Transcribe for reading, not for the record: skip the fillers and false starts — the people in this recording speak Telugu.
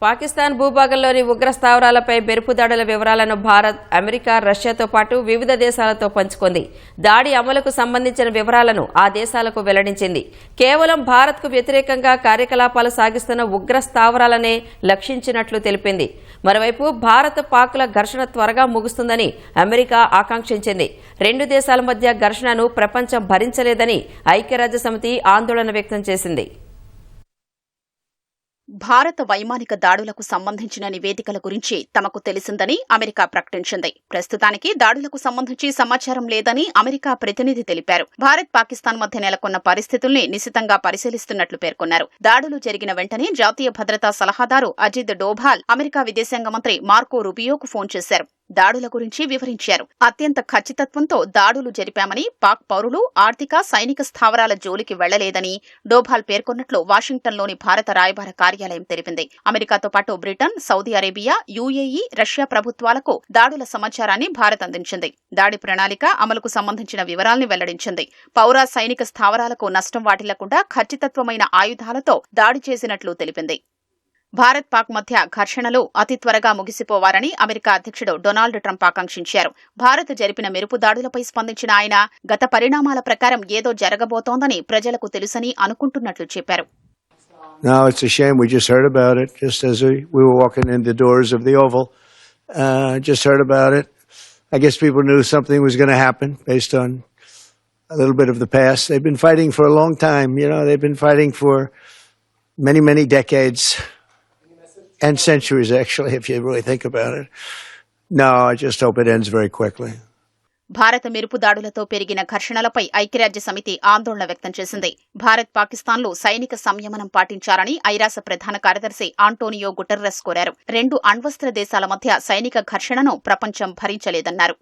పాకిస్తాన్ భూభాగంలోని ఉగ్ర స్థావరాలపై బెరుపు దాడుల వివరాలను భారత్, అమెరికా, రష్యాతో పాటు వివిధ దేశాలతో పంచుకుంది. దాడి అమలుకు సంబంధించిన వివరాలను ఆ దేశాలకు వెల్లడించింది. కేవలం భారత్కు వ్యతిరేకంగా కార్యకలాపాలు సాగిస్తున్న ఉగ్ర స్థావరాలనే లక్ష్యించినట్లు తెలిపింది. మరోవైపు భారత్, పాక్ల ఘర్షణ త్వరగా ముగుస్తుందని అమెరికా ఆకాంక్షించింది. రెండు దేశాల మధ్య ఘర్షణను ప్రపంచం భరించలేదని ఐక్యరాజ్యసమితి ఆందోళన వ్యక్తం చేసింది. భారత వైమానిక దాడులకు సంబంధించిన నివేదికల గురించి తమకు తెలిసిందని అమెరికా ప్రకటించింది. ప్రస్తుతానికి దాడులకు సంబంధించి సమాచారం లేదని అమెరికా ప్రతినిధి తెలిపారు. భారత్, పాకిస్తాన్ మధ్య నెలకొన్న పరిస్థితుల్ని నిశితంగా పరిశీలిస్తున్నట్లు పేర్కొన్నారు. దాడులు జరిగిన వెంటనే జాతీయ భద్రతా సలహాదారు అజిత్ డోభాల్ అమెరికా విదేశాంగ మంత్రి మార్కో రూబియోకు ఫోన్ చేశారు. దాడుల గురించి వివరించారు. అత్యంత ఖచ్చితత్వంతో దాడులు జరిపామని, పాక్ పౌరులు ఆర్థిక, సైనిక స్థావరాల జోలికి వెళ్లలేదని డోభాల్ పేర్కొన్నట్లు వాషింగ్టన్లోని భారత రాయబార కార్యాలయం తెలిపింది. అమెరికాతో పాటు Britain, Saudi Arabia, UAE, Russia ప్రభుత్వాలకు దాడుల సమాచారాన్ని భారత్ అందించింది. దాడి ప్రణాళిక, అమలుకు సంబంధించిన వివరాల్ని వెల్లడించింది. పౌర, సైనిక స్థావరాలకు నష్టం వాటిల్లకుండా ఖచ్చితత్వమైన ఆయుధాలతో దాడి చేసినట్లు తెలిపింది. భారత్, పాక్ మధ్య ఘర్షణలు అతి త్వరగా ముగిసిపోవాలని అమెరికా అధ్యక్షుడు డొనాల్డ్ ట్రంప్ ఆకాంక్షించారు. భారత్ జరిపిన మెరుపు దాడులపై స్పందించిన ఆయన గత పరిణామాల ప్రకారం ఏదో జరగబోతోందని ప్రజలకు తెలుసని అనుకుంటున్నట్లు చెప్పారు. No, it's a shame. We just heard about it just as we were walking in the doors of the Oval. Just heard about it. I guess people knew something was going to happen based on a little bit of the past. They've been fighting for a long time. You know, they've been fighting for many, many decades. And centuries, actually, if you really think about it. No, I just hope it ends very quickly. భారత మెరుపు దాడులతో పెరిగిన ఘర్షణలపై ఐక్యరాజ్య సమితి ఆందోళన వ్యక్తం చేసింది. భారత్, పాకిస్తాన్లు సైనిక సంయమనం పాటించాలని ఐరాస ప్రధాన కార్యదర్శి ఆంటోనియో గుటెర్రెస్ కోరారు. రెండు అణ్వస్త్ర దేశాల మధ్య సైనిక ఘర్షణను ప్రపంచం భరించలేదన్నారు.